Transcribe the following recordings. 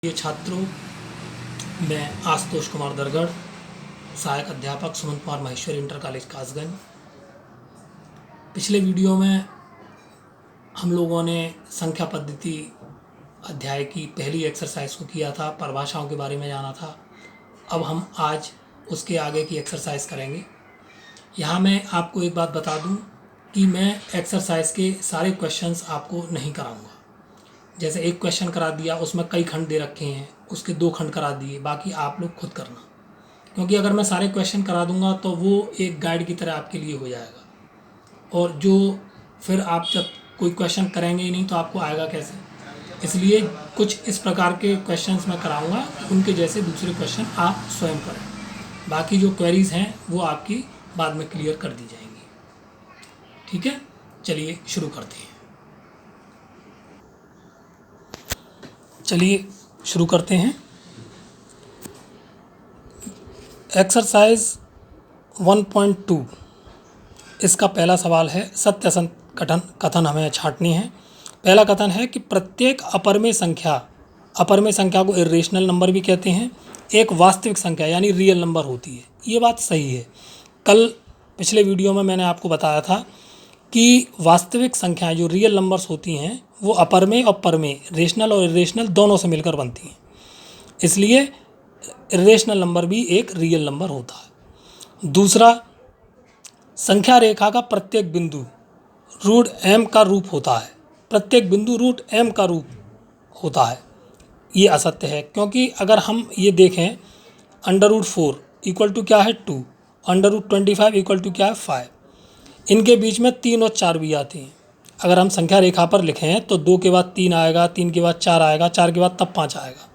ये छात्रों, मैं आशुतोष कुमार दरगढ़, सहायक अध्यापक सुमन कुमार माहेश्वरी इंटर कॉलेज कासगंज। पिछले वीडियो में हम लोगों ने संख्या पद्धति अध्याय की पहली एक्सरसाइज को किया था, परिभाषाओं के बारे में जाना था। अब हम आज उसके आगे की एक्सरसाइज करेंगे। यहाँ मैं आपको एक बात बता दूँ कि मैं एक्सरसाइज के सारे क्वेश्चंस आपको नहीं कराऊँगा। जैसे एक क्वेश्चन करा दिया, उसमें कई खंड दे रखे हैं, उसके 2 खंड करा दिए, बाकी आप लोग खुद करना। क्योंकि अगर मैं सारे क्वेश्चन करा दूंगा तो वो एक गाइड की तरह आपके लिए हो जाएगा, और जो फिर आप जब कोई क्वेश्चन करेंगे ही नहीं तो आपको आएगा कैसे। इसलिए कुछ इस प्रकार के क्वेश्चंस मैं कराऊंगा, उनके जैसे दूसरे क्वेश्चन आप स्वयं करें। बाकी जो क्वेरीज हैं वो आपकी बाद में क्लियर कर दी जाएंगी। ठीक है, चलिए शुरू करते हैं। एक्सरसाइज 1.2, इसका पहला सवाल है, सत्य असत्य कथन हमें छांटनी है। पहला कथन है कि प्रत्येक अपरमेय संख्या को इरेशनल नंबर भी कहते हैं, एक वास्तविक संख्या यानी रियल नंबर होती है। ये बात सही है। पिछले वीडियो में मैंने आपको बताया था कि वास्तविक संख्याएं जो रियल नंबर्स होती हैं वो अपरमेय और परमेय, रेशनल और इरेशनल दोनों से मिलकर बनती हैं। इसलिए इरेशनल नंबर भी एक रियल नंबर होता है। दूसरा, संख्या रेखा का प्रत्येक बिंदु रूट m का रूप होता है। प्रत्येक बिंदु रूट m का रूप होता है, ये असत्य है। क्योंकि अगर हम ये देखें, √4 इक्वल टू क्या है 2, √25 इक्वल टू क्या है 5, इनके बीच में 3 और 4 भी आते हैं। अगर हम संख्या रेखा पर लिखें तो 2 के बाद 3 आएगा, 3 के बाद 4 आएगा, 4 के बाद तब 5 आएगा।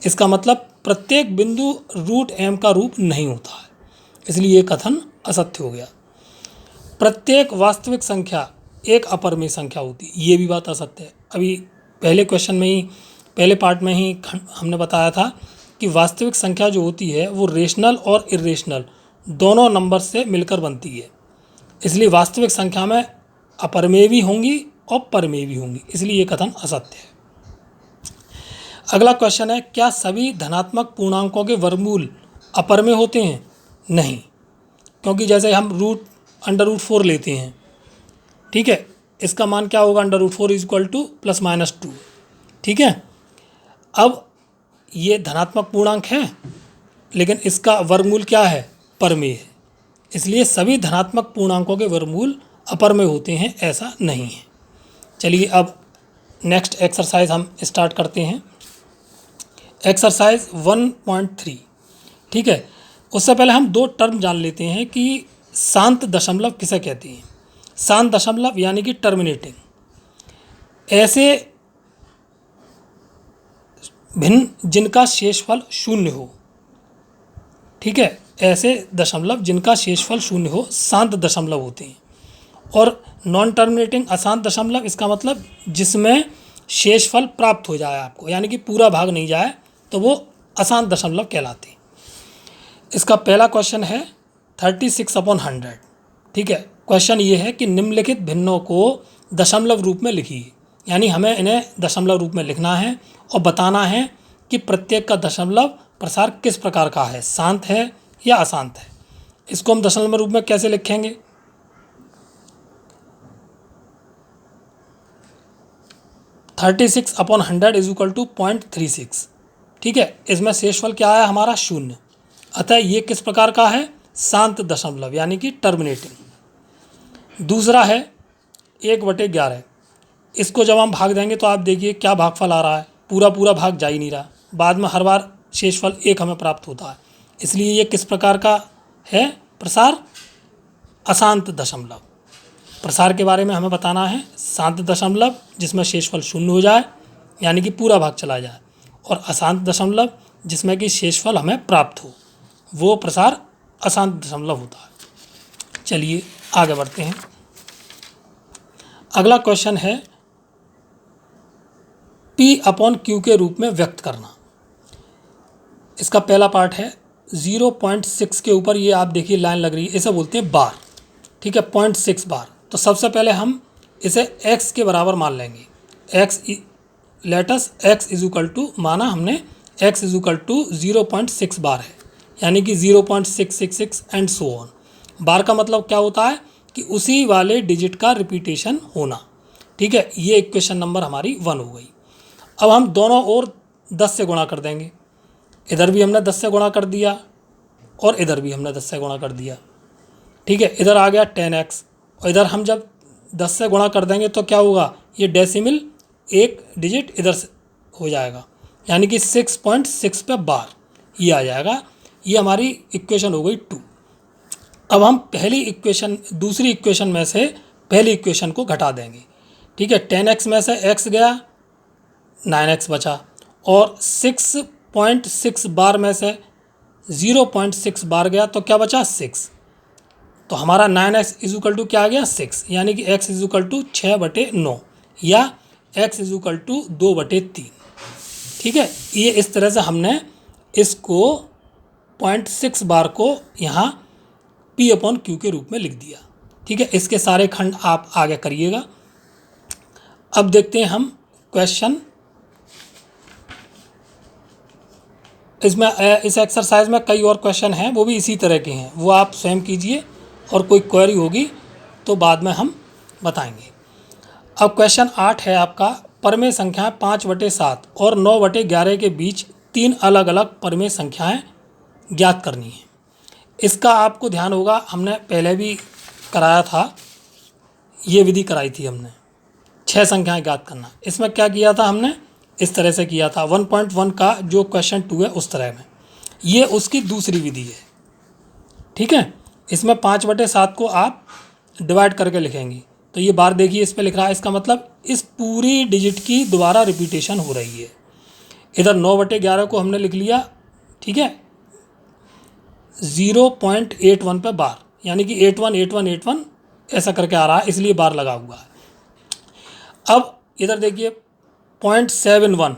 इसका मतलब प्रत्येक बिंदु रूट m का रूप नहीं होता है, इसलिए ये कथन असत्य हो गया। प्रत्येक वास्तविक संख्या एक अपरमेय संख्या होती है, ये भी बात असत्य है। अभी पहले पार्ट में ही हमने बताया था कि वास्तविक संख्या जो होती है वो रेशनल और इरेशनल दोनों नंबर से मिलकर बनती है। इसलिए वास्तविक संख्या में अपरमेय भी होंगी और परमेय भी होंगी, इसलिए ये कथन असत्य है। अगला क्वेश्चन है, क्या सभी धनात्मक पूर्णांकों के वर्गमूल अपरमेय होते हैं? नहीं, क्योंकि जैसे हम √4 लेते हैं, ठीक है, इसका मान क्या होगा, √4 इक्वल टू ±2। ठीक है, अब ये धनात्मक पूर्णांक है लेकिन इसका वर्गमूल क्या है, परमेय है। इसलिए सभी धनात्मक पूर्णांकों के वर्गमूल अपरमेय होते हैं, ऐसा नहीं है। चलिए अब नेक्स्ट एक्सरसाइज हम स्टार्ट करते हैं। एक्सरसाइज 1.3, ठीक है। उससे पहले हम 2 टर्म जान लेते हैं कि शांत दशमलव किसे कहते हैं। शांत दशमलव यानी कि टर्मिनेटिंग, ऐसे भिन्न जिनका शेषफल 0 हो, ठीक है, ऐसे दशमलव जिनका शेषफल 0 हो शांत दशमलव होते हैं। और नॉन टर्मिनेटिंग अशांत दशमलव, इसका मतलब जिसमें शेषफल प्राप्त हो जाए आपको, यानी कि पूरा भाग नहीं जाए, तो वो अशांत दशमलव कहलाते हैं। इसका पहला क्वेश्चन है 36/100, ठीक है। क्वेश्चन ये है कि निम्नलिखित भिन्नों को दशमलव रूप में लिखिए, यानी हमें इन्हें दशमलव रूप में लिखना है और बताना है कि प्रत्येक का दशमलव प्रसार किस प्रकार का है, शांत है या अशांत है। इसको हम दशमलव रूप में कैसे लिखेंगे, 36/100 इज इक्वल टू 0.36, ठीक है। इसमें शेषफल क्या है हमारा, 0, अतः ये किस प्रकार का है, शांत दशमलव यानी कि टर्मिनेटिंग। दूसरा है 1/11, इसको जब हम भाग देंगे तो आप देखिए क्या भागफल आ रहा है, पूरा भाग जा ही नहीं रहा, बाद में हर बार शेषफल 1 हमें प्राप्त होता है। इसलिए ये किस प्रकार का है, प्रसार अशांत दशमलव। प्रसार के बारे में हमें बताना है, शांत दशमलव जिसमें शेषफल 0 हो जाए यानी कि पूरा भाग चला जाए, और अशांत दशमलव जिसमें कि शेषफल हमें प्राप्त हो, वो प्रसार अशांत दशमलव होता है। चलिए आगे बढ़ते हैं। अगला क्वेश्चन है P/Q के रूप में व्यक्त करना। इसका पहला पार्ट है 0.6 के ऊपर, ये आप देखिए लाइन लग रही है, इसे बोलते हैं बार, ठीक है, 0.6 बार। तो सबसे पहले हम इसे x के बराबर मान लेंगे। x let's x is equal to, माना हमने x इज इक्वल टू 0.6 बार है, यानी कि 0.666 एंड सो ऑन। बार का मतलब क्या होता है कि उसी वाले डिजिट का रिपीटेशन होना। ठीक है, ये इक्वेशन नंबर हमारी 1 हो गई। अब हम दोनों ओर 10 से गुणा कर देंगे। इधर भी हमने 10 से गुणा कर दिया और इधर भी हमने 10 से गुणा कर दिया। ठीक है, इधर आ गया 10x और इधर हम जब 10 से गुणा कर देंगे तो क्या होगा, ये डेसिमल एक डिजिट इधर से हो जाएगा, यानी कि 6.6 पे बार ये आ जाएगा। ये हमारी इक्वेशन हो गई 2। अब हम दूसरी इक्वेशन में से पहली इक्वेशन को घटा देंगे। ठीक है, 10x में से x गया, 9x बचा, और 6.6 बार में से 0.6 बार गया तो क्या बचा, 6। तो हमारा 9x इज इक्वल टू क्या आ गया, 6, यानी कि x इज इक्वल टू 6/9 या x इज इक्वल टू 2/3। ठीक है, ये इस तरह से हमने इसको 0.6 बार को यहाँ P/Q के रूप में लिख दिया। ठीक है, इसके सारे खंड आप आगे करिएगा। अब देखते हैं हम क्वेश्चन। इसमें इस एक्सरसाइज में कई और क्वेश्चन हैं, वो भी इसी तरह के हैं, वो आप स्वयं कीजिए और कोई क्वेरी होगी तो बाद में हम बताएंगे। अब क्वेश्चन 8 है आपका, परमेय संख्याएं 5/7 और 9/11 के बीच 3 अलग अलग परमेय संख्याएं ज्ञात करनी है। इसका आपको ध्यान होगा, हमने पहले भी कराया था, ये विधि कराई थी हमने, 6 संख्याएं ज्ञात करना। इसमें क्या किया था हमने, इस तरह से किया था। 1.1 का जो क्वेश्चन 2 है उस तरह में, ये उसकी दूसरी विधि है। ठीक है, इसमें 5/7 को आप डिवाइड करके लिखेंगे तो ये बार देखिए इस पे लिख रहा है, इसका मतलब इस पूरी डिजिट की दोबारा रिपीटेशन हो रही है। इधर 9/11 को हमने लिख लिया, ठीक है, 0.81 पे बार, यानी कि 818181 ऐसा करके आ रहा है, इसलिए बार लगा हुआ है। अब इधर देखिए 0.71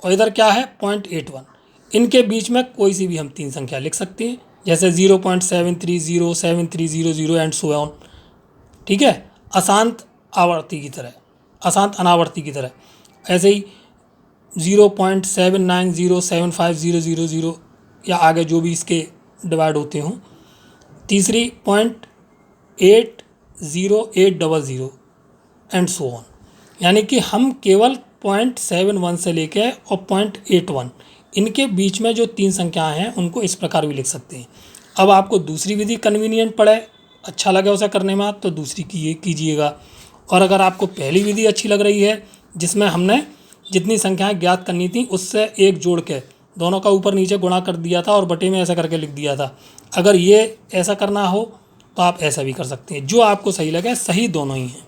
और इधर क्या है 0.81, इनके बीच में कोई सी भी हम 3 संख्या लिख सकते हैं, जैसे 0.730 7300 एंड सो ऑन। ठीक है, अशांत आवर्ती की तरह, अशांत अनावर्ती की तरह। ऐसे ही 0.7907500 या आगे जो भी इसके डिवाइड होते हों। तीसरी 0.80800 एंड सो ऑन, यानी कि हम केवल 0.71 से लेकर और 0.81 इनके बीच में जो 3 संख्याएं हैं उनको इस प्रकार भी लिख सकते हैं। अब आपको दूसरी विधि कन्वीनियंट पड़े, अच्छा लगे उसे करने में, तो दूसरी कीजिएगा। और अगर आपको पहली विधि अच्छी लग रही है जिसमें हमने जितनी संख्याएं ज्ञात करनी थी उससे एक जोड़ के दोनों का ऊपर नीचे गुणा कर दिया था और बटे में ऐसा करके लिख दिया था, अगर ये ऐसा करना हो तो आप ऐसा भी कर सकते हैं, जो आपको सही लगे। सही दोनों ही हैं।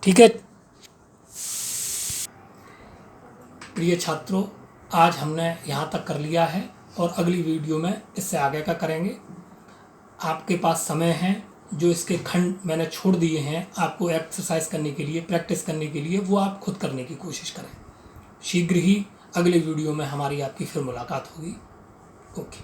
ठीक है प्रिय छात्रों, आज हमने यहाँ तक कर लिया है और अगली वीडियो में इससे आगे का करेंगे। आपके पास समय है, जो इसके खंड मैंने छोड़ दिए हैं आपको एक्सरसाइज करने के लिए, प्रैक्टिस करने के लिए, वो आप खुद करने की कोशिश करें। शीघ्र ही अगले वीडियो में हमारी आपकी फिर मुलाकात होगी। ओके।